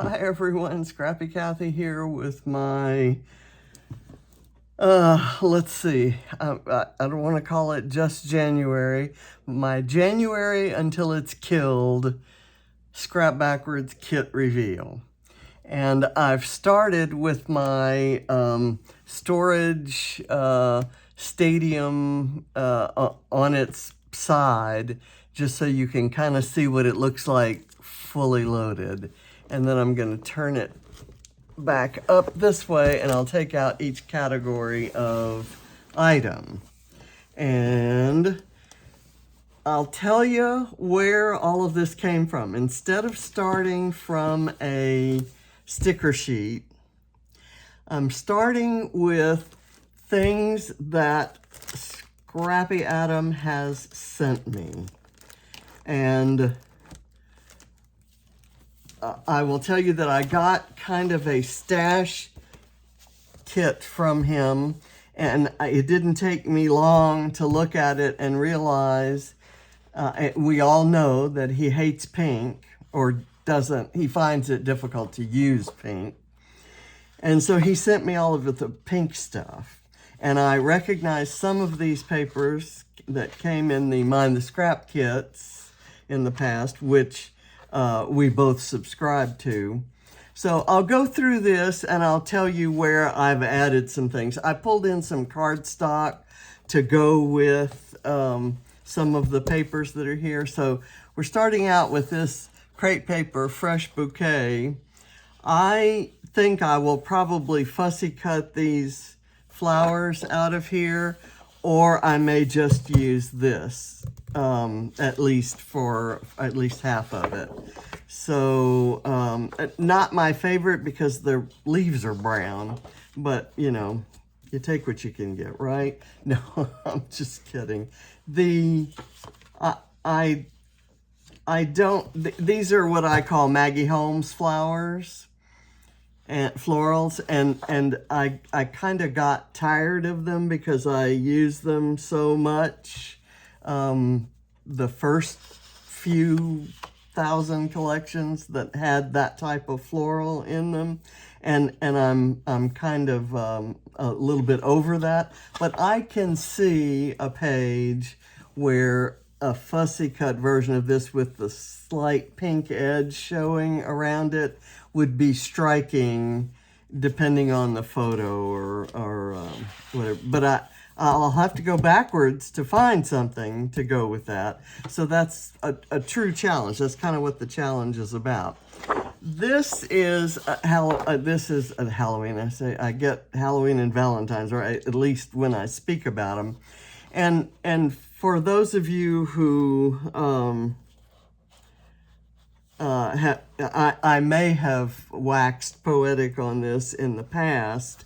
Hi everyone, Scrappy Kathy here with my, let's see, I don't want to call it just January, my January until it's killed Scrap Backwards kit reveal. And I've started with my storage stadium on its side, just so you can kind of see what it looks like fully loaded. And then I'm going to turn it back up this way and I'll take out each category of item. And I'll tell you where all of this came from. Instead of starting from a sticker sheet, I'm starting with things that Scrappy Adam has sent me. And I will tell you that I got kind of a stash kit from him, and it didn't take me long to look at it and realize we all know that he hates pink, or doesn't, he finds it difficult to use pink. And so he sent me all of the pink stuff. And I recognized some of these papers that came in the Mind the Scrap kits in the past, which we both subscribe to. So I'll go through this and I'll tell you where I've added some things. I pulled in some cardstock to go with some of the papers that are here. So we're starting out with this crepe paper fresh bouquet. I think I will probably fussy cut these flowers out of here, or I may just use this at least half of it. So not my favorite because the leaves are brown, but you know, you take what you can get, right? No, I'm just kidding. These are what I call Maggie Holmes flowers and florals, and I kind of got tired of them because I used them so much the first few thousand collections that had that type of floral in them, and I'm kind of a little bit over that, but I can see a page where a fussy cut version of this with the slight pink edge showing around it would be striking, depending on the photo or whatever. But I'll have to go backwards to find something to go with that. So that's a true challenge. That's kind of what the challenge is about. This is a Halloween. I get Halloween and Valentine's, or at least when I speak about them. And for those of you who I may have waxed poetic on this in the past.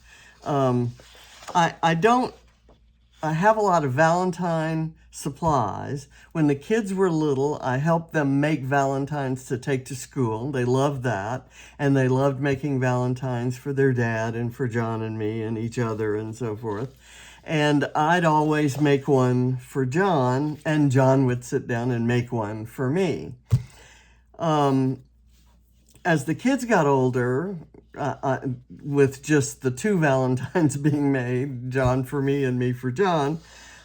I have a lot of Valentine supplies. When the kids were little, I helped them make Valentines to take to school. They loved that. And they loved making Valentines for their dad and for John and me and each other and so forth. And I'd always make one for John, and John would sit down and make one for me. As the kids got older, with just the two Valentines being made, John for me and me for John,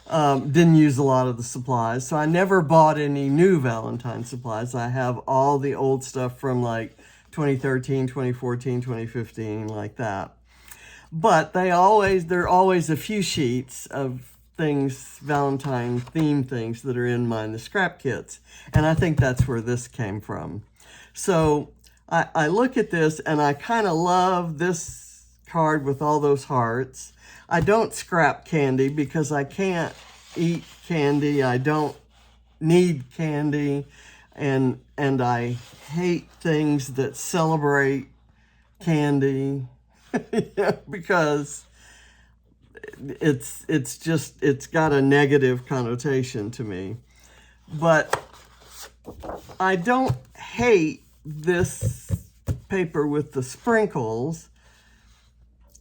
didn't use a lot of the supplies. So I never bought any new Valentine supplies. I have all the old stuff from like 2013, 2014, 2015, like that. But there are always a few sheets of things, Valentine themed things that are in Mind the Scrap kits. And I think that's where this came from. So I look at this and I kind of love this card with all those hearts. I don't scrap candy because I can't eat candy. I don't need candy. And I hate things that celebrate candy. Because it's got a negative connotation to me. But I don't hate this paper with the sprinkles,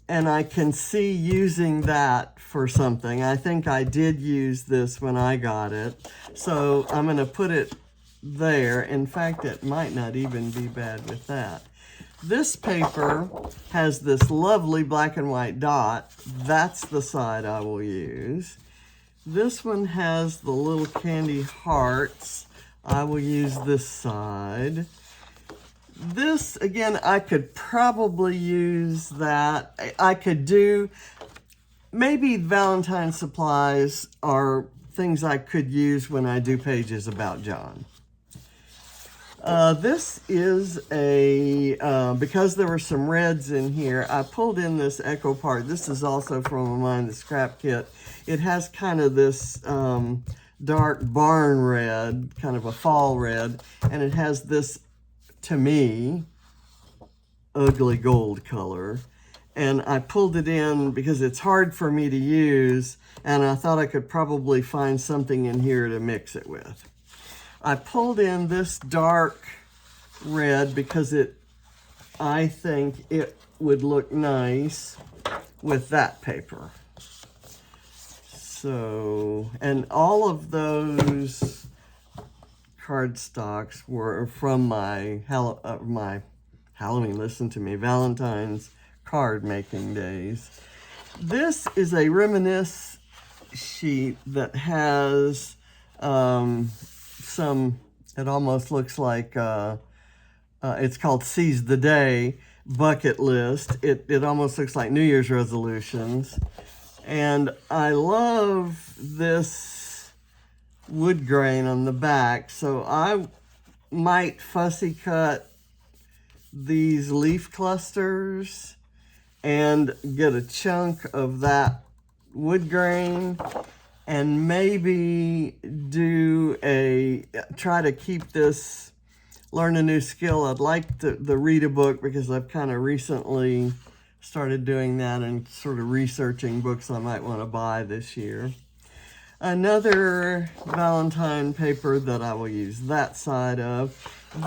and I can see using that for something. I think I did use this when I got it, so I'm going to put it there. In fact, it might not even be bad with that. This paper has this lovely black and white dot. That's the side I will use. This one has the little candy hearts. I will use this side. This, again, I could probably use that. I could do, maybe Valentine's supplies are things I could use when I do pages about John. This is a, because there were some reds in here, I pulled in this Echo part. This is also from mine, the scrap kit. It has kind of this dark barn red, kind of a fall red, and it has this, to me, ugly gold color. And I pulled it in because it's hard for me to use, and I thought I could probably find something in here to mix it with. I pulled in this dark red because I think it would look nice with that paper. So, and all of those cardstocks were from my Halloween, listen to me, Valentine's card making days. This is a reminisce sheet that has it almost looks like, it's called Seize the Day bucket list. It almost looks like New Year's resolutions. And I love this wood grain on the back, so I might fussy cut these leaf clusters and get a chunk of that wood grain and maybe try to keep this, learn a new skill. I'd like to read a book because I've kind of recently started doing that and sort of researching books I might want to buy this year. Another Valentine paper that I will use that side of.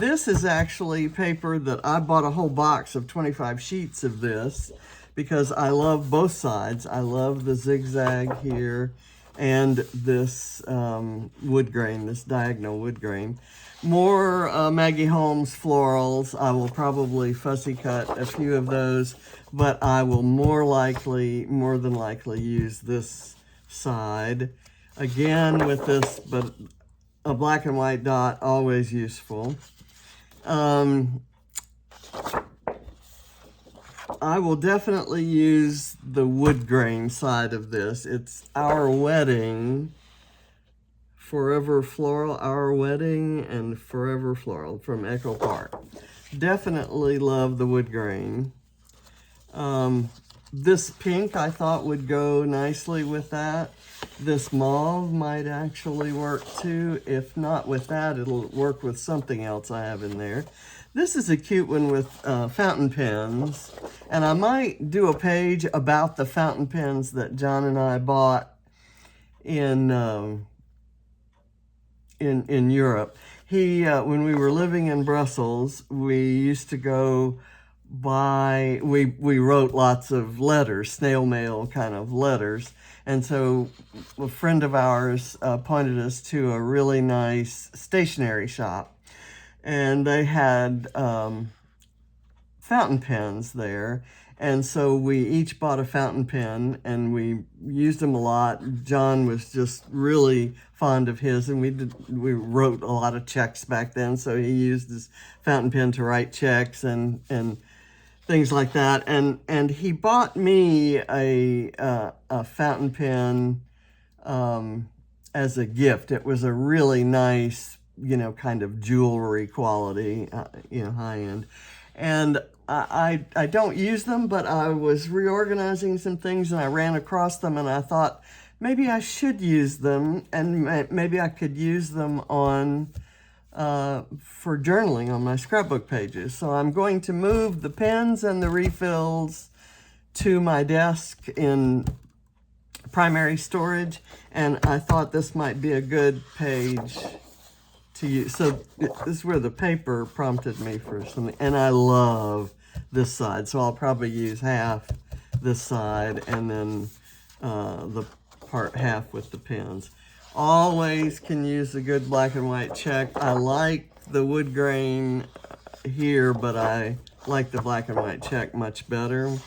This is actually paper that I bought a whole box of 25 sheets of this because I love both sides. I love the zigzag here and this wood grain, this diagonal wood grain. More Maggie Holmes florals. I will probably fussy cut a few of those, but I will more than likely use this side. Again with this, but a black and white dot, always useful. I will definitely use the wood grain side of this. It's Our Wedding, Forever Floral, Our Wedding, and Forever Floral from Echo Park. Definitely love the wood grain. This pink I thought would go nicely with that. This mauve might actually work too. If not with that, it'll work with something else I have in there. This is a cute one with fountain pens. And I might do a page about the fountain pens that John and I bought in Europe. When we were living in Brussels, we used to go buy, we wrote lots of letters, snail mail kind of letters. And so a friend of ours pointed us to a really nice stationery shop. And they had fountain pens there. And so we each bought a fountain pen and we used them a lot. John was just really fond of his, and we wrote a lot of checks back then. So he used his fountain pen to write checks and things like that. And he bought me a fountain pen as a gift. It was a really nice, kind of jewelry quality, high end. And I don't use them, but I was reorganizing some things and I ran across them and I thought maybe I should use them, and maybe I could use them for journaling on my scrapbook pages. So I'm going to move the pens and the refills to my desk in primary storage, and I thought this might be a good page to use. So this is where the paper prompted me for something, and I love this side, so I'll probably use half this side and then the part half with the pens. Always can use a good black and white check. I like the wood grain here, but I like the black and white check much better.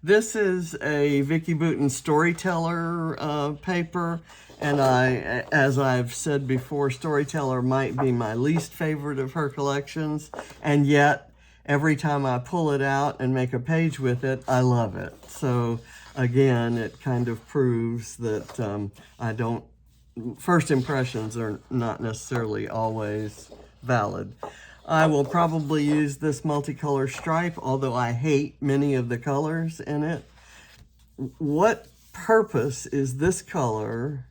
This is a Vicki Boutin Storyteller paper, and as I've said before, Storyteller might be my least favorite of her collections, and yet every time I pull it out and make a page with it, I love it. So again, it kind of proves that first impressions are not necessarily always valid. I will probably use this multicolor stripe, although I hate many of the colors in it. What purpose is this color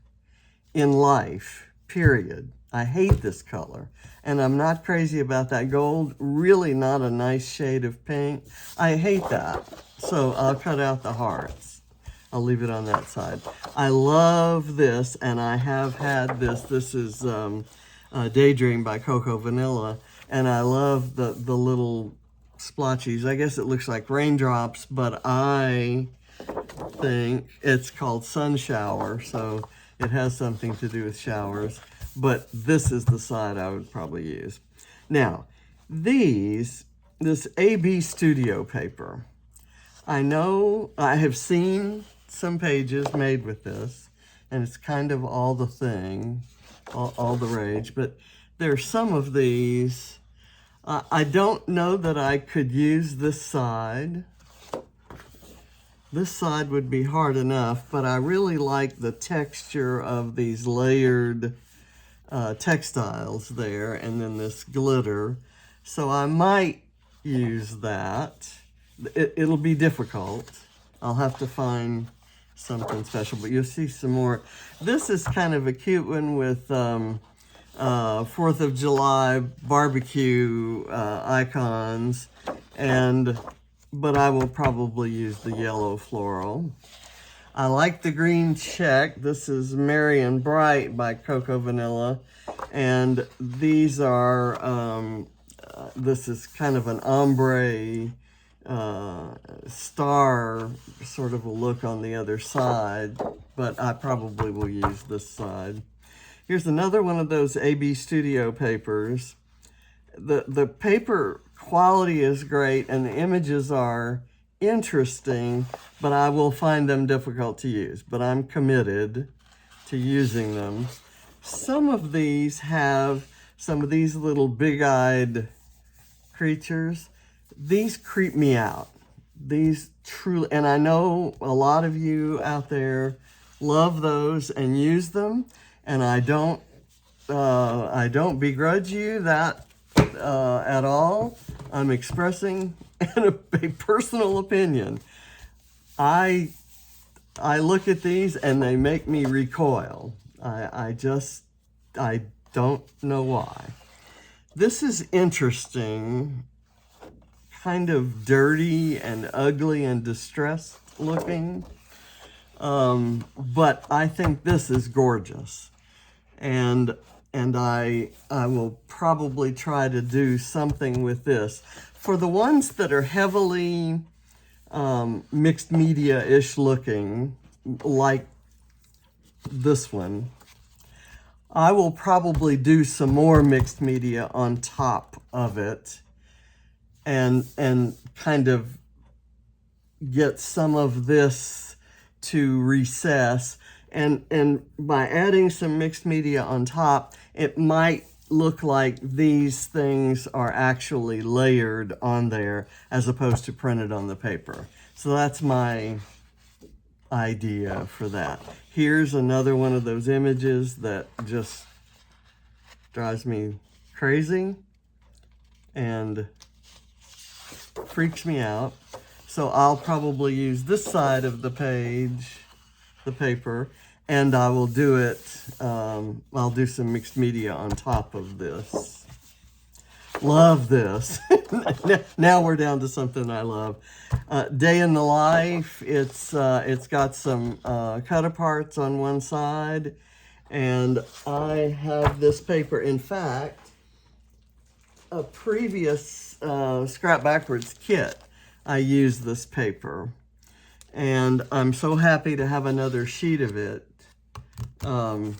in life, period? I hate this color, and I'm not crazy about that gold. Really not a nice shade of pink. I hate that, so I'll cut out the hearts. I'll leave it on that side. I love this, and I have had this. This is Daydream by Cocoa Vanilla. And I love the little splotches. I guess it looks like raindrops, but I think it's called Sun Shower, so it has something to do with showers. But this is the side I would probably use. Now, this AB Studio paper, I know I have seen some pages made with this, and it's kind of all the thing, all the rage, but there's some of these. I don't know that I could use this side. This side would be hard enough, but I really like the texture of these layered textiles there, and then this glitter. So I might use that. It'll be difficult. I'll have to find something special, but you'll see some more. This is kind of a cute one with 4th of July barbecue icons, but I will probably use the yellow floral. I like the green check. This is Merry and Bright by Cocoa Vanilla, and these are, this is kind of an ombre star sort of a look on the other side, but I probably will use this side. Here's another one of those AB Studio papers. The paper quality is great and the images are interesting, but I will find them difficult to use. But I'm committed to using them. Some of these have some of these little big-eyed creatures. These creep me out. These truly, and I know a lot of you out there love those and use them. And I don't begrudge you that at all. I'm expressing a personal opinion. I look at these and they make me recoil. I don't know why. This is interesting, kind of dirty and ugly and distressed looking. But I think this is gorgeous. And I will probably try to do something with this. For the ones that are heavily mixed media-ish looking, like this one, I will probably do some more mixed media on top of it and kind of get some of this to recess. And by adding some mixed media on top, it might look like these things are actually layered on there as opposed to printed on the paper. So that's my idea for that. Here's another one of those images that just drives me crazy and freaks me out. So I'll probably use this side of the page, the paper, and I will do it, I'll do some mixed media on top of this. Love this. Now we're down to something I love. Day in the Life, it's got some cut aparts on one side, and I have this paper. In fact, a previous Scrap Backwards kit, I used this paper. And I'm so happy to have another sheet of it. And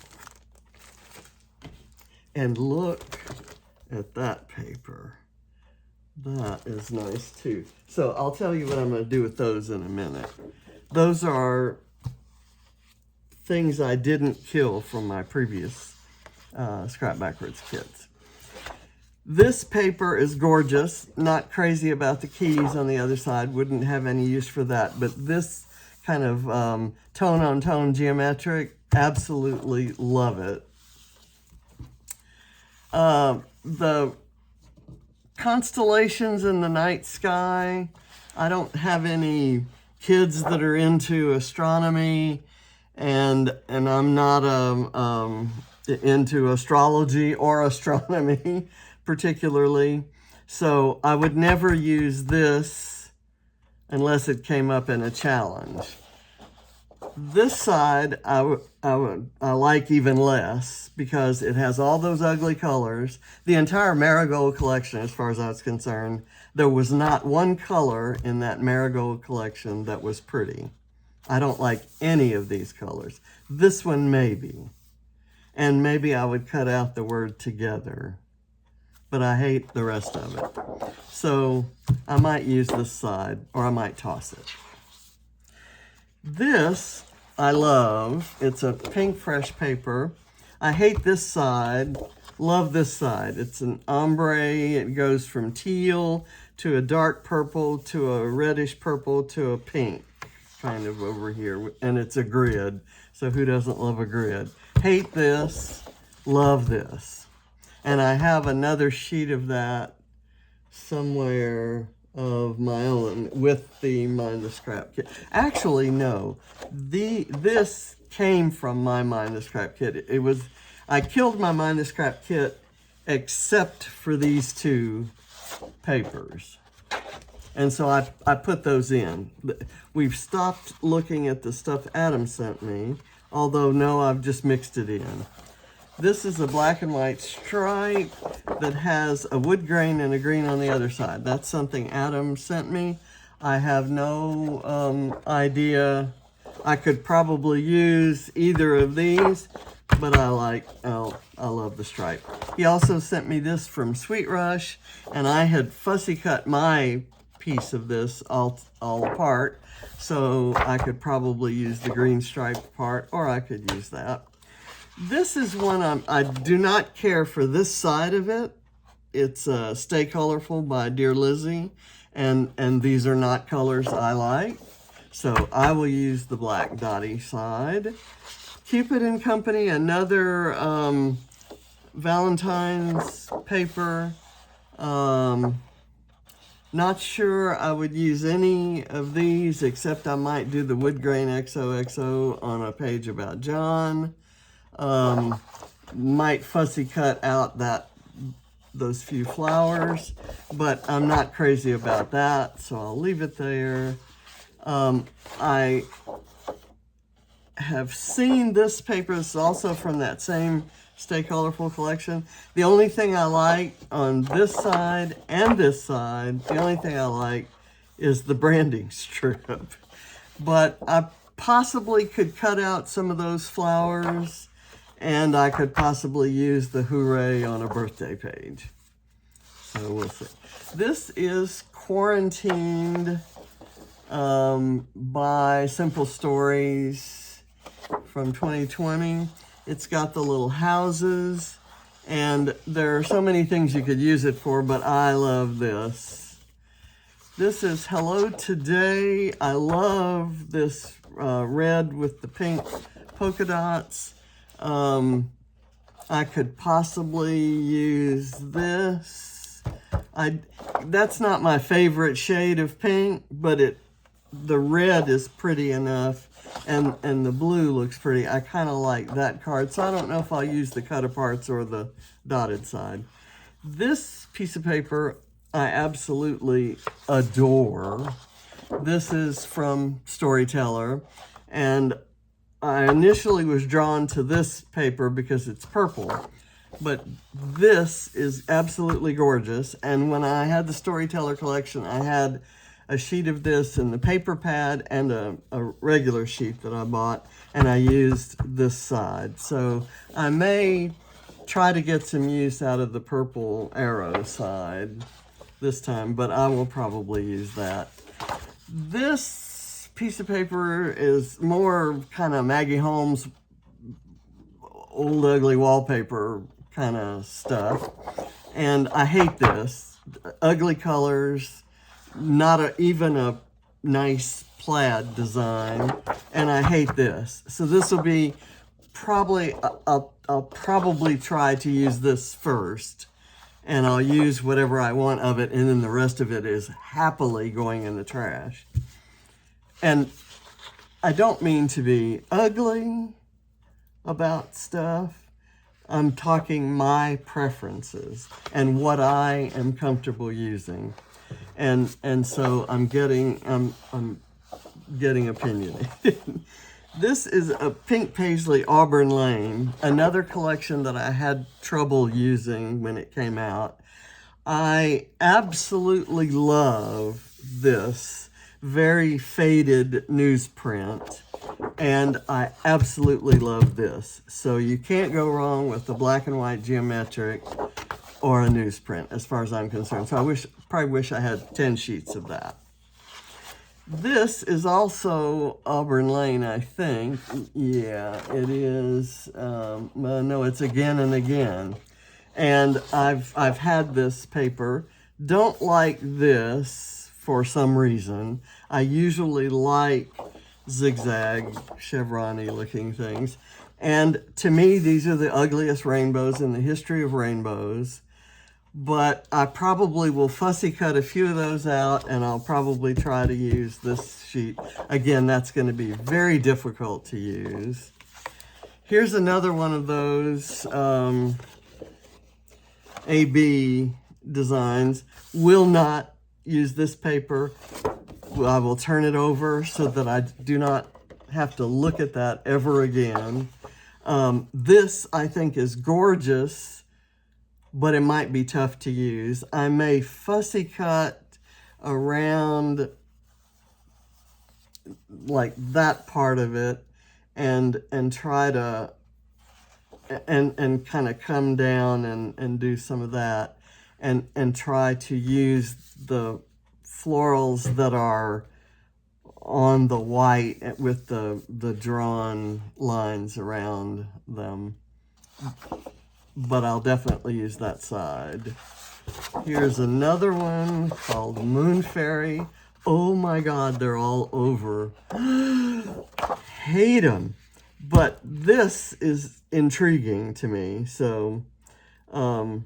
look at that paper. That is nice too. So I'll tell you what I'm going to do with those in a minute. Those are things I didn't kill from my previous Scrap Backwards kits. This paper is gorgeous. Not crazy about the keys on the other side. Wouldn't have any use for that. But this kind of tone-on-tone geometric, absolutely love it. The constellations in the night sky, I don't have any kids that are into astronomy, and I'm not into astrology or astronomy particularly, so I would never use this unless it came up in a challenge. This side I like even less because it has all those ugly colors. The entire Marigold collection, as far as I was concerned, there was not one color in that Marigold collection that was pretty. I don't like any of these colors. This one maybe. And maybe I would cut out the word together. But I hate the rest of it. So I might use this side, or I might toss it. This I love. It's a pink fresh paper. I hate this side, love this side. It's an ombre. It goes from teal to a dark purple to a reddish purple to a pink kind of over here. And it's a grid. So who doesn't love a grid? Hate this, love this. And I have another sheet of that somewhere of my own with the Mind the Scrap kit. Actually, no. This came from my Mind the Scrap kit. I killed my Mind the Scrap kit except for these two papers. And so I put those in. We've stopped looking at the stuff Adam sent me, although no, I've just mixed it in. This is a black and white stripe that has a wood grain and a green on the other side. That's something Adam sent me. I have no idea. I could probably use either of these, but I love the stripe. He also sent me this from Sweet Rush, and I had fussy cut my piece of this all apart, so I could probably use the green striped part, or I could use that. This is one I do not care for this side of it. It's Stay Colorful by Dear Lizzie, and these are not colors I like. So I will use the black dotty side. Cupid and Company, another Valentine's paper. Not sure I would use any of these, except I might do the wood grain XOXO on a page about John. Might fussy cut out those few flowers, but I'm not crazy about that, so I'll leave it there. I have seen this paper. It's also from that same Stay Colorful collection. The only thing I like on this side and this side, the only thing I like is the branding strip. But I possibly could cut out some of those flowers, and I could possibly use the hooray on a birthday page. So we'll see. This is Quarantined by Simple Stories from 2020. It's got the little houses, and there are so many things you could use it for, but I love this. This is Hello Today. I love this red with the pink polka dots. I could possibly use this. That's not my favorite shade of pink, but the red is pretty enough, and the blue looks pretty. I kind of like that card, so I don't know if I'll use the cut aparts or the dotted side. This piece of paper I absolutely adore. This is from Storyteller, and I initially was drawn to this paper because it's purple, but this is absolutely gorgeous. And when I had the Storyteller collection, I had a sheet of this in the paper pad and a regular sheet that I bought, and I used this side. So I may try to get some use out of the purple arrow side. this time, but I will probably use that. This piece of paper is more kind of Maggie Holmes old ugly wallpaper kind of stuff, and I hate this. Ugly colors, not even a nice plaid design, and I hate this. So this will be probably, I'll probably try to use this first, and I'll use whatever I want of it, and then the rest of it is happily going in the trash. And I don't mean to be ugly about stuff. I'm talking my preferences and what I am comfortable using. And so I'm getting opinionated. This is a Pink Paisley Auburn Lane, another collection that I had trouble using when it came out. I absolutely love this very faded newsprint, and I absolutely love this. So you can't go wrong with the black and white geometric or a newsprint as far as I'm concerned. So I probably wish I had 10 sheets of that. This is also Auburn Lane, I think. Yeah, it is. No, it's Again and Again. And I've had this paper. Don't like this for some reason. I usually like zigzag, chevron-y looking things. And to me, these are the ugliest rainbows in the history of rainbows. But I probably will fussy cut a few of those out, and I'll probably try to use this sheet. Again, that's going to be very difficult to use. Here's another one of those AB designs. Will not use this paper. I will turn it over so that I do not have to look at that ever again. This, I think, is gorgeous, but it might be tough to use. I may fussy cut around like that part of it and try to and kind of come down and do some of that and try to use the florals that are on the white with the drawn lines around them. But I'll definitely use that side. Here's another one called Moon Fairy. Oh my God, they're all over. Hate them. But this is intriguing to me. So I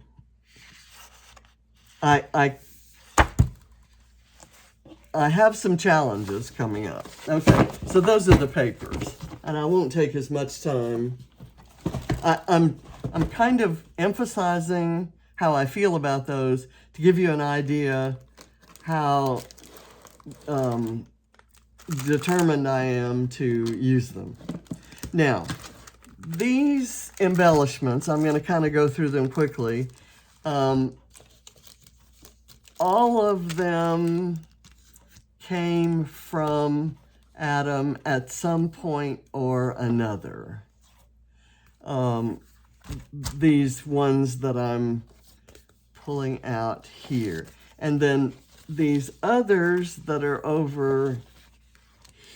have some challenges coming up. Okay, so those are the papers. And I won't take as much time. I'm kind of emphasizing how I feel about those to give you an idea how determined I am to use them. Now, these embellishments, I'm going to kind of go through them quickly. All of them came from Adam at some point or another. These ones that I'm pulling out here. And then these others that are over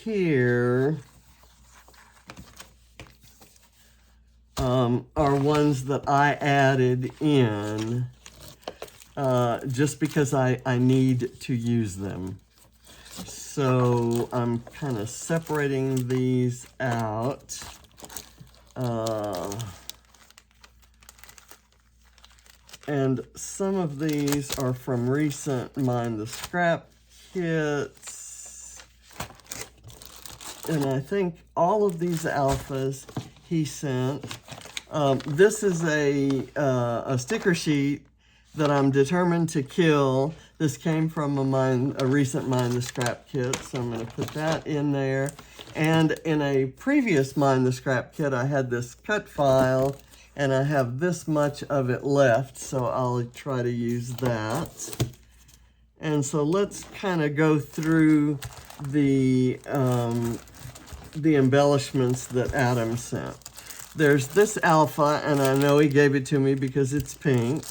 here are ones that I added in just because I need to use them. So I'm kind of separating these out. And some of these are from recent Mind the Scrap kits. And I think all of these alphas he sent. This is a sticker sheet that I'm determined to kill. This came from a recent Mind the Scrap kit, so I'm going to put that in there. And in a previous Mind the Scrap kit, I had this cut file, and I have this much of it left, so I'll try to use that. And so let's kind of go through the embellishments that Adam sent. There's this alpha, and I know he gave it to me because it's pink.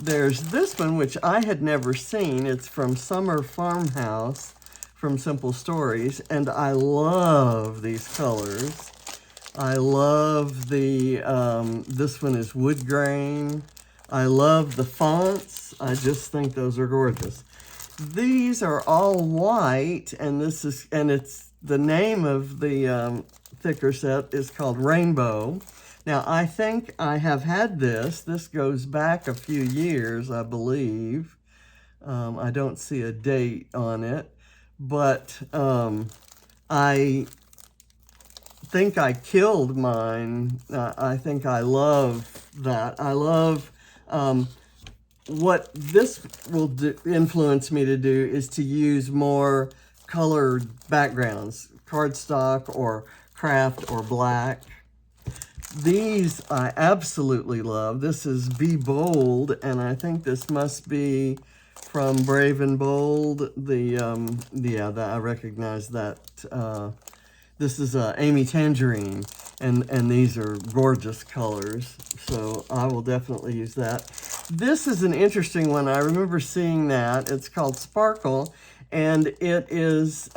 There's this one, which I had never seen. It's from Summer Farmhouse from Simple Stories, and I love these colors. I love the, this one is wood grain. I love the fonts. I just think those are gorgeous. These are all white, and this is, and it's, the name of the thicker set is called Rainbow. Now, I think I have had this. This goes back a few years, I believe. I don't see a date on it, but I think I killed mine. I think I love that. I love what this will influence me to do is to use more colored backgrounds, cardstock or craft or black. These I absolutely love. This is Be Bold, and I think this must be from Brave and Bold. I recognize that. This is Amy Tangerine, and these are gorgeous colors, so I will definitely use that. This is an interesting one. I remember seeing that. It's called Sparkle, and it is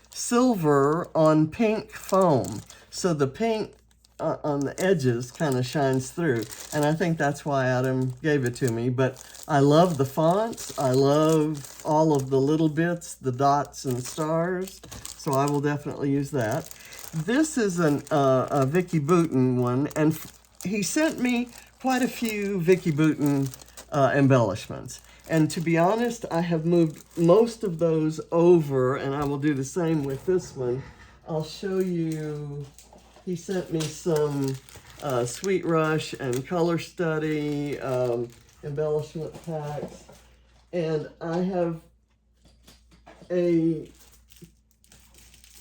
silver on pink foam. So the pink on the edges kind of shines through, and I think that's why Adam gave it to me. But I love the fonts. I love all of the little bits, the dots and stars, so I will definitely use that. This is a Vicky Bouton one, and he sent me quite a few Vicky Bouton embellishments. And to be honest, I have moved most of those over, and I will do the same with this one. I'll show you. He sent me some Sweet Rush and Color Study embellishment packs. And I have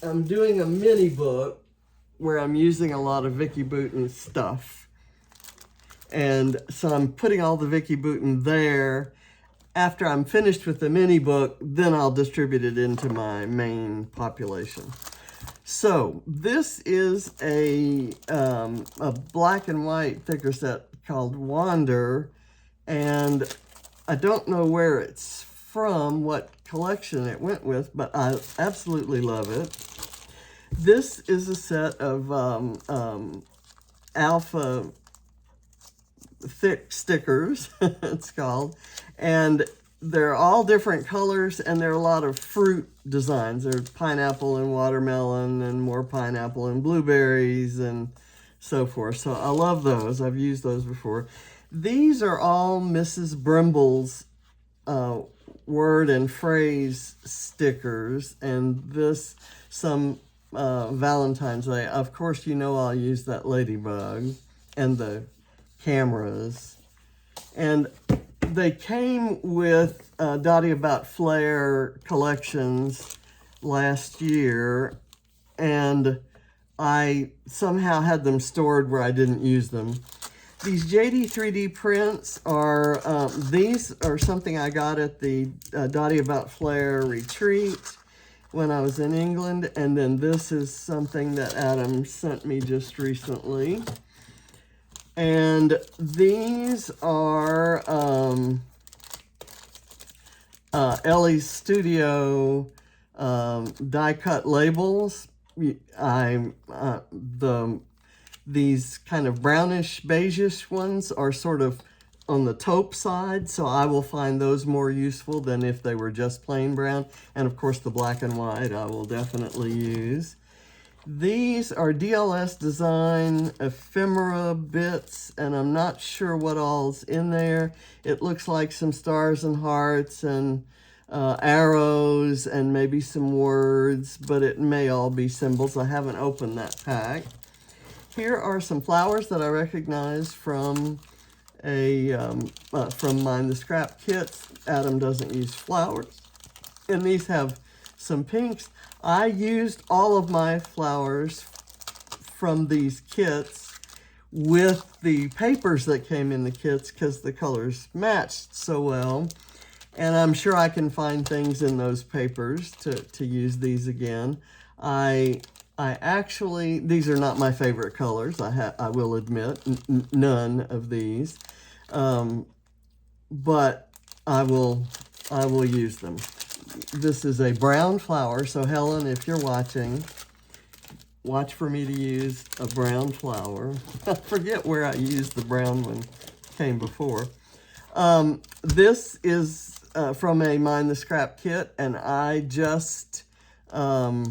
I'm doing a mini book where I'm using a lot of Vicky Bouton stuff. And so I'm putting all the Vicky Bouton there. After I'm finished with the mini book, then I'll distribute it into my main population. So this is a black and white thicker set called Wander, and I don't know where it's from, what collection it went with, but I absolutely love it. This is a set of alpha thick stickers, it's called, and they're all different colors, and there are a lot of fruit designs. There's pineapple and watermelon and more pineapple and blueberries and so forth. So I love those. I've used those before. These are all Mrs. Brimble's word and phrase stickers, and this some Valentine's Day. Of course, you know I'll use that ladybug and the cameras. And they came with Dottie About Flair collections last year, and I somehow had them stored where I didn't use them. These JD 3D prints are, these are something I got at the Dottie About Flair retreat when I was in England, and then this is something that Adam sent me just recently. And these are Ellie's Studio die-cut labels. These kind of brownish, beigeish ones are sort of on the taupe side, so I will find those more useful than if they were just plain brown. And of course the black and white I will definitely use. These are DLS Design ephemera bits, and I'm not sure what all's in there. It looks like some stars and hearts and arrows and maybe some words, but it may all be symbols. I haven't opened that pack. Here are some flowers that I recognize from from mine, the scrap kits. Adam doesn't use flowers. And these have some pinks. I used all of my flowers from these kits with the papers that came in the kits because the colors matched so well. And I'm sure I can find things in those papers to use these again. I actually, these are not my favorite colors, I will admit, none of these. but I will use them. This is a brown flower, so Helen, if you're watching, watch for me to use a brown flower. I forget where I used the brown one, came before. This is from a Mind the Scrap kit, and I just, I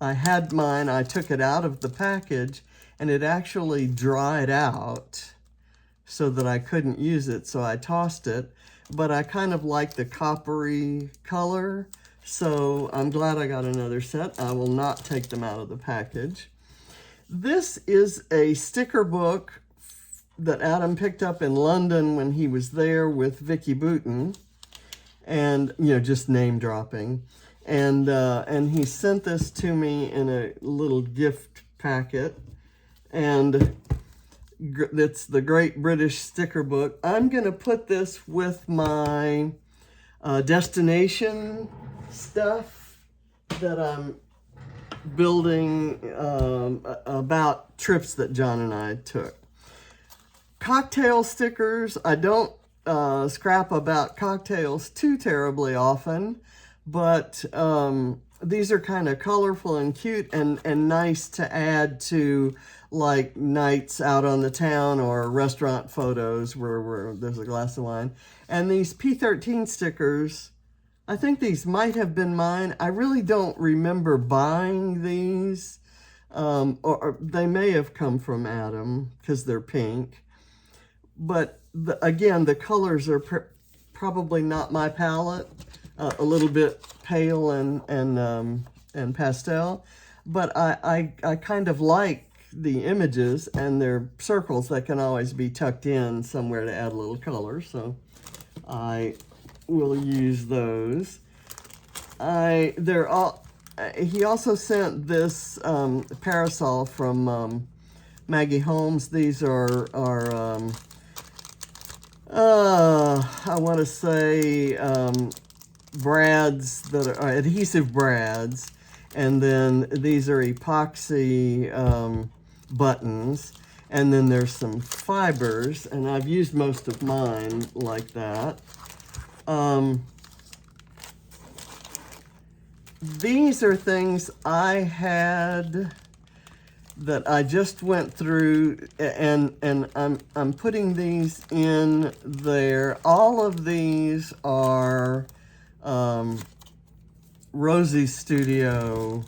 had mine, I took it out of the package, and it actually dried out so that I couldn't use it, so I tossed it. But I kind of like the coppery color, so I'm glad I got another set. I will not take them out of the package. This is a sticker book that Adam picked up in London when he was there with Vicky Bouton, and, you know, just name dropping. And he sent this to me in a little gift packet, and it's the Great British Sticker Book. I'm going to put this with my destination stuff that I'm building about trips that John and I took. Cocktail stickers. I don't scrap about cocktails too terribly often, but these are kind of colorful and cute and nice to add to like nights out on the town or restaurant photos where there's a glass of wine. And these P13 stickers, I think these might have been mine. I really don't remember buying these, or they may have come from Adam because they're pink. But again, the colors are probably not my palette, a little bit pale and pastel. But I kind of like the images, and they're circles that can always be tucked in somewhere to add a little color, so I will use those. He also sent this parasol from Maggie Holmes. These are I want to say brads that are adhesive brads, and then these are epoxy buttons, and then there's some fibers, and I've used most of mine like that. These are things I had that I just went through, and I'm putting these in there. All of these are Rosie's Studio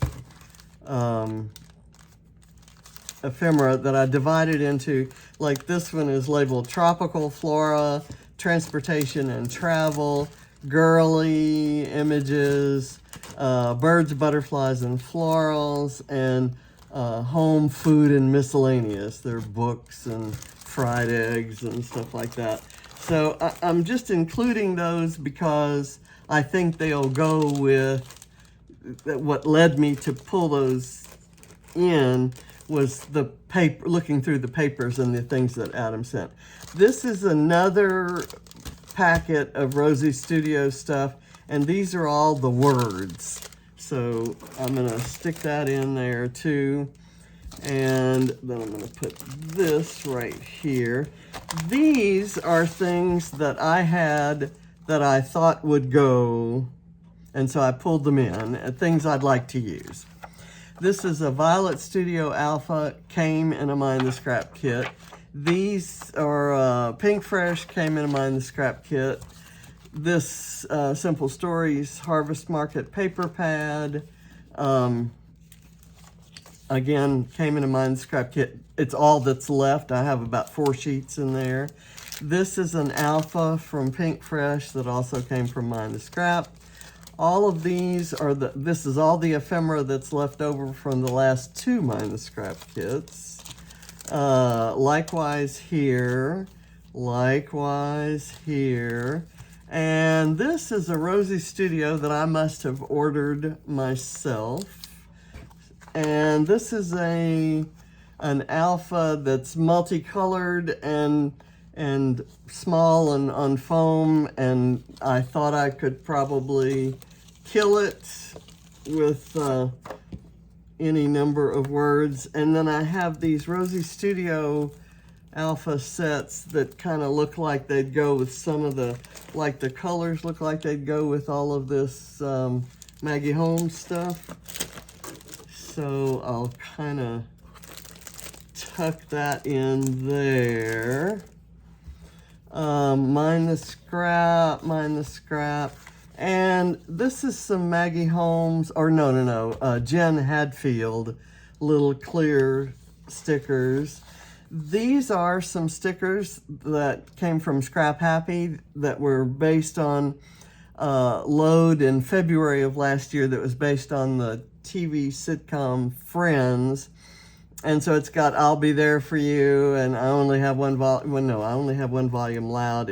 ephemera that I divided into, like this one is labeled Tropical Flora, Transportation and Travel, Girly Images, Birds, Butterflies, and Florals, and Home, Food, and Miscellaneous. They're books and fried eggs and stuff like that. So I'm just including those because I think they'll go with what led me to pull those in was the paper, looking through the papers and the things that Adam sent. This is another packet of Rosie Studio stuff, and these are all the words. So I'm gonna stick that in there too. And then I'm gonna put this right here. These are things that I had that I thought would go, and so I pulled them in, things I'd like to use. This is a Violet Studio Alpha, came in a Mind the Scrap kit. These are Pink Fresh, came in a Mind the Scrap kit. This Simple Stories Harvest Market paper pad, again, came in a Mind the Scrap kit. It's all that's left. I have about 4 sheets in there. This is an Alpha from Pink Fresh that also came from Mind the Scrap. All of these are this is all the ephemera that's left over from the last 2 Mind the Scrap kits. Likewise here, and this is a Rosie Studio that I must have ordered myself. And this is an Alpha that's multicolored and small and on foam, and I thought I could probably kill it with any number of words. And then I have these Rosie Studio alpha sets that kind of look like they'd go with some of the, like the colors look like they'd go with all of this Maggie Holmes stuff. So I'll kind of tuck that in there. Mine the scrap. And this is some Maggie Holmes, or no, Jen Hadfield little clear stickers. These are some stickers that came from Scrap Happy that were based on load in February of last year that was based on the TV sitcom Friends. And so it's got I'll Be There For You, and I only have one volume, well, no, I only have one volume loud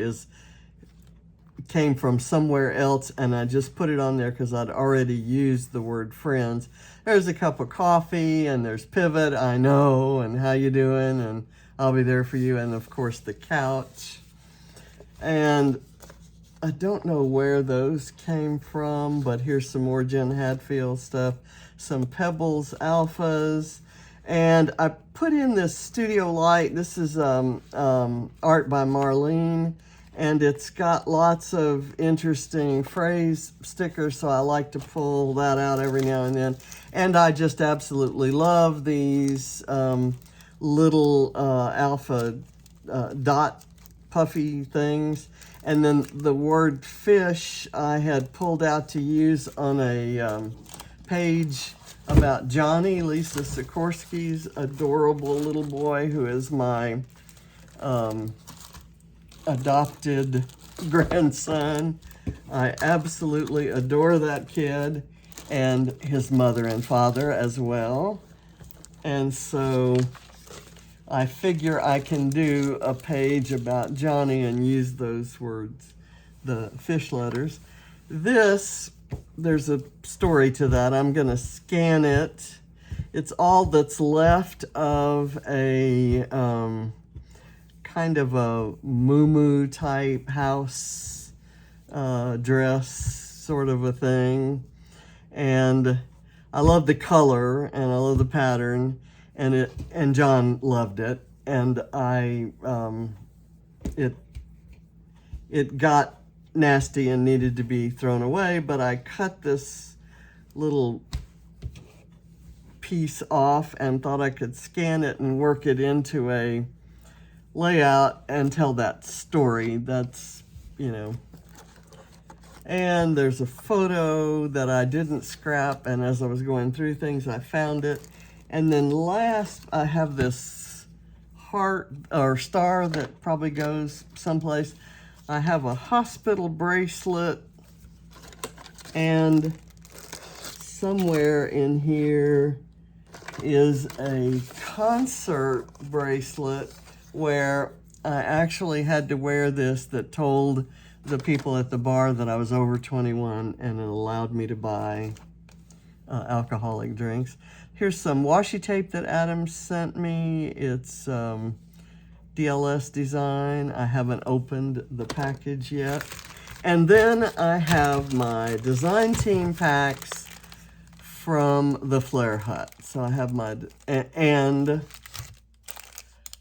came from somewhere else, and I just put it on there because I'd already used the word Friends. There's a cup of coffee, and there's Pivot, I Know, and How You Doing, and I'll Be There For You, and of course the couch. And I don't know where those came from, but here's some more Jen Hadfield stuff. Some Pebbles Alphas. And I put in this Studio Light. This is art by Marlene, and it's got lots of interesting phrase stickers, so I like to pull that out every now and then. And I just absolutely love these little alpha dot puffy things. And then the word fish I had pulled out to use on a page about Johnny, Lisa Sikorsky's adorable little boy, who is my adopted grandson. I absolutely adore that kid and his mother and father as well. And so I figure I can do a page about Johnny and use those words, the fish letters. There's a story to that. I'm going to scan it. It's all that's left of a kind of a moo type house dress sort of a thing. And I love the color and I love the pattern, and John loved it. And it got nasty and needed to be thrown away, but I cut this little piece off and thought I could scan it and work it into a layout and tell that story. That's, and there's a photo that I didn't scrap, and as I was going through things I found it. And then last I have this heart or star that probably goes someplace. I have a hospital bracelet, and somewhere in here is a concert bracelet where I actually had to wear this that told the people at the bar that I was over 21 and it allowed me to buy alcoholic drinks. Here's some washi tape that Adam sent me. It's DLS design. I haven't opened the package yet. And then I have my design team packs from the Flare Hut. So I have and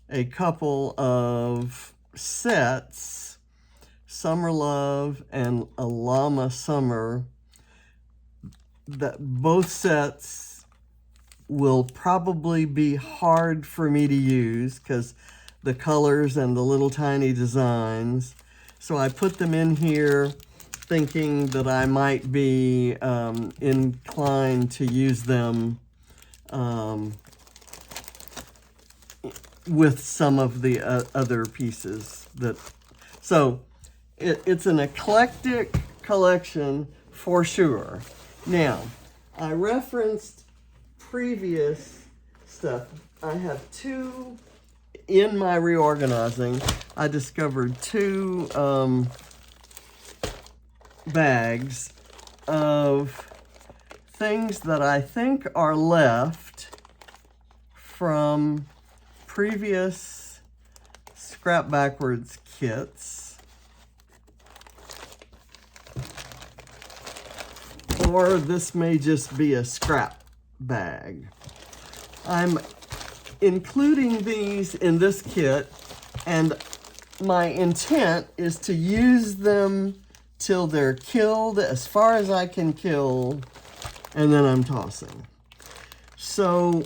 a couple of sets, Summer Love and a Llama Summer, that both sets will probably be hard for me to use because the colors and the little tiny designs. So I put them in here thinking that I might be inclined to use them with some of the other pieces. So it's an eclectic collection for sure. Now, I referenced previous stuff. I have two. In my reorganizing, I discovered two bags of things that I think are left from previous Scrap Backwards kits, or this may just be a scrap bag. I'm including these in this kit And my intent is to use them till they're killed, as far as I can kill, and then I'm tossing. So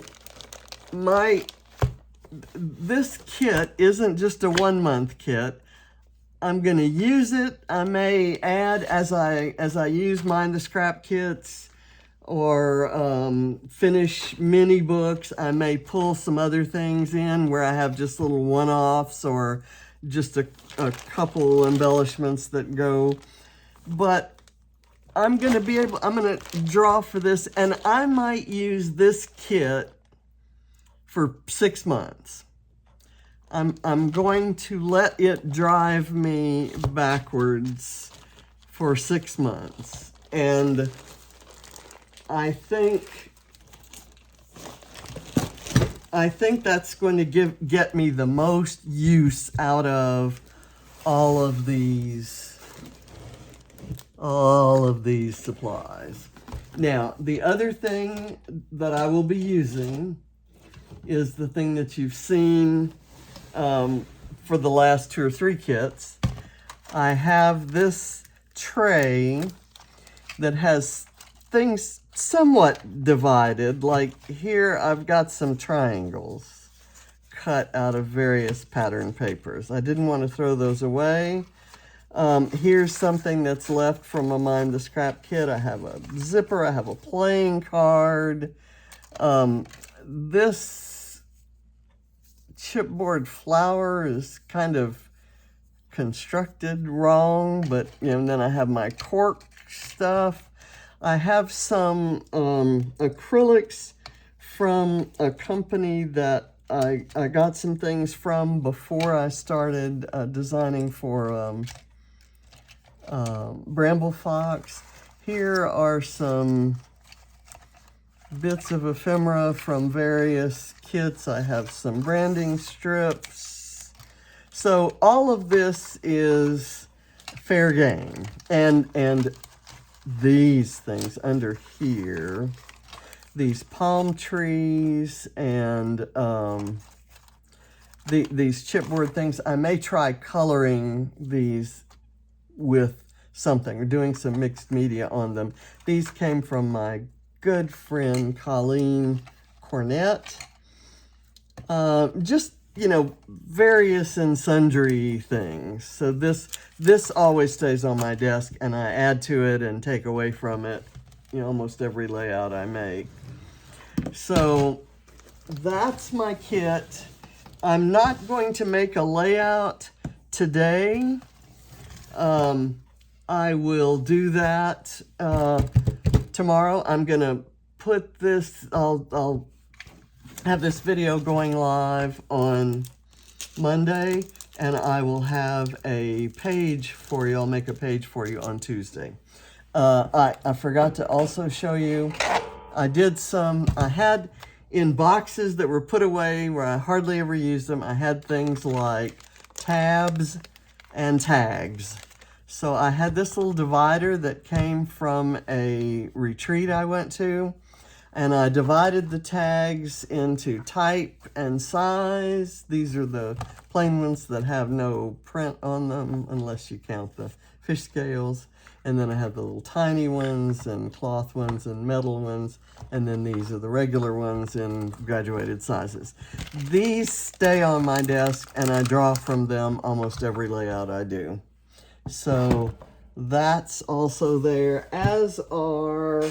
this kit isn't just a 1 month kit. I'm going to use it. I may add as I use Mind the Scrap kits or finish mini books. I may pull some other things in where I have just little one-offs or just a couple embellishments that go. But I'm going to draw for this, and I might use this kit for 6 months. I'm going to let it drive me backwards for 6 months. And I think that's going to get me the most use out of all of these supplies. Now, the other thing that I will be using is the thing that you've seen for the last 2 or 3 kits. I have this tray that has things somewhat divided. Like here, I've got some triangles cut out of various pattern papers. I didn't want to throw those away. Here's something that's left from a Mind the Scrap kit. I have a zipper. I have a playing card. This chipboard flower is kind of constructed wrong, but and then I have my cork stuff. I have some acrylics from a company that I got some things from before I started designing for Bramble Fox. Here are some bits of ephemera from various kits. I have some branding strips. So all of this is fair game. And these things under here, these palm trees and these chipboard things, I may try coloring these with something or doing some mixed media on them. These came from my good friend Colleen Cornett. Just, various and sundry things. So this always stays on my desk, and I add to it and take away from it, almost every layout I make. So that's my kit. I'm not going to make a layout today. I will do that tomorrow. I'm gonna put this, I'll have this video going live on Monday, and I will have a page for you. I'll make a page for you on Tuesday. I forgot to also show you, I had in boxes that were put away where I hardly ever used them, I had things like tabs and tags. So I had this little divider that came from a retreat I went to, and I divided the tags into type and size. These are the plain ones that have no print on them, unless you count the fish scales. And then I have the little tiny ones and cloth ones and metal ones. And then these are the regular ones in graduated sizes. These stay on my desk, and I draw from them almost every layout I do. So that's also there, as are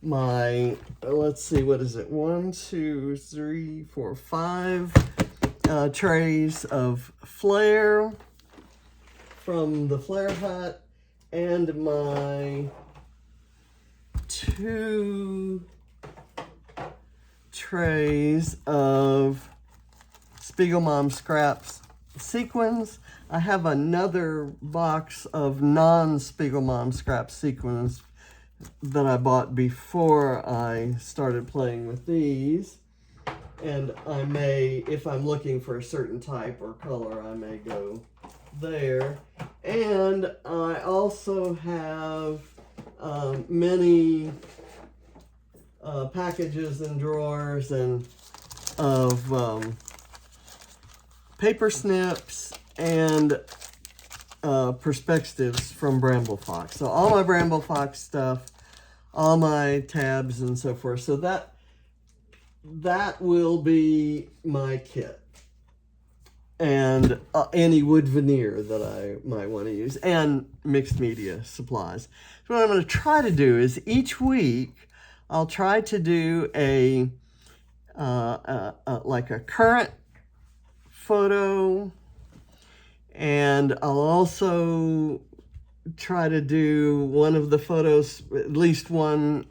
my, let's see, what is it? 1, 2, 3, 4, 5 trays of Flair from the Flair Hut, and my 2 trays of Spiegelmom Scraps sequins. I have another box of non-Spiegelmom Scrap sequins that I bought before I started playing with these. And I may, if I'm looking for a certain type or color, I may go there. And I also have many packages and drawers and of paper snips and perspectives from Bramble Fox. So all my Bramble Fox stuff, all my tabs and so forth. So that will be my kit. And any wood veneer that I might want to use, and mixed media supplies. So what I'm going to try to do is each week I'll try to do like a current photo, and I'll also try to do one of the photos, at least one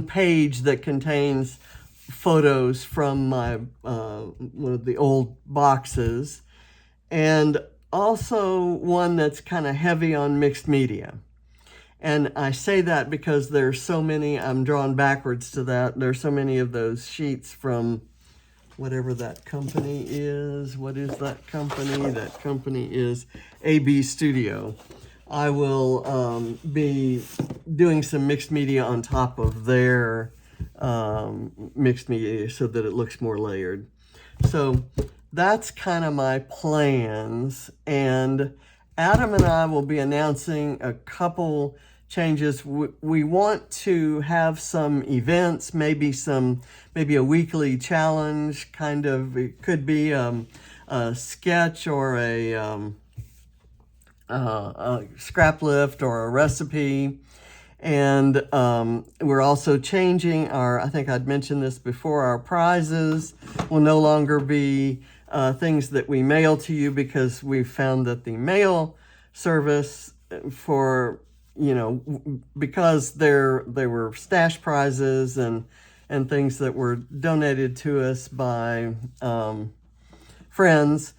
page that contains photos from my one of the old boxes, and also one that's kind of heavy on mixed media. And I say that because there's so many, I'm drawn backwards to that. There's so many of those sheets from whatever that company is. What is that company? That company is AB Studio. I will be doing some mixed media on top of their mixed media so that it looks more layered. So that's kind of my plans, and Adam and I will be announcing a couple changes. We want to have some events, maybe a weekly challenge, kind of. It could be a sketch or a scrap lift or a recipe. And we're also changing I think I'd mentioned this before, our prizes will no longer be things that we mail to you, because we've found that the mail service because they were stash prizes and things that were donated to us by friends,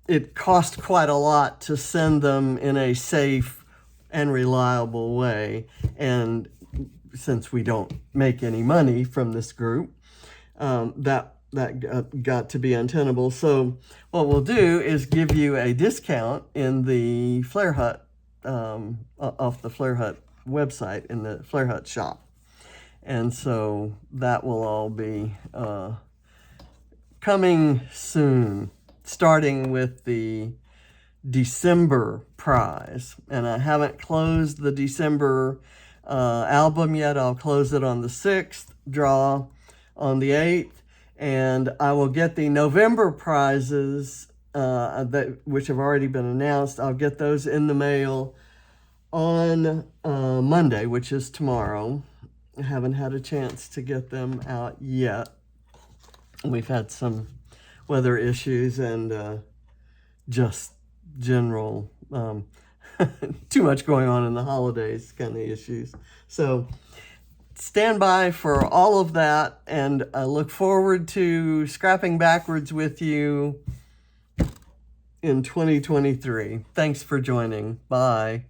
it cost quite a lot to send them in a safe and reliable way. And since we don't make any money from this group, that got to be untenable. So what we'll do is give you a discount in the Flare Hut, off the Flare Hut website, in the Flare Hut shop. And so that will all be coming soon, starting with the December prize. And I haven't closed the December album yet. I'll close it on the 6th, draw on the 8th, and I will get the November prizes which have already been announced. I'll get those in the mail on Monday, which is tomorrow. I haven't had a chance to get them out yet. We've had some weather issues and just general too much going on in the holidays kind of issues. So stand by for all of that, and I look forward to scrapping backwards with you in 2023. Thanks for joining. Bye.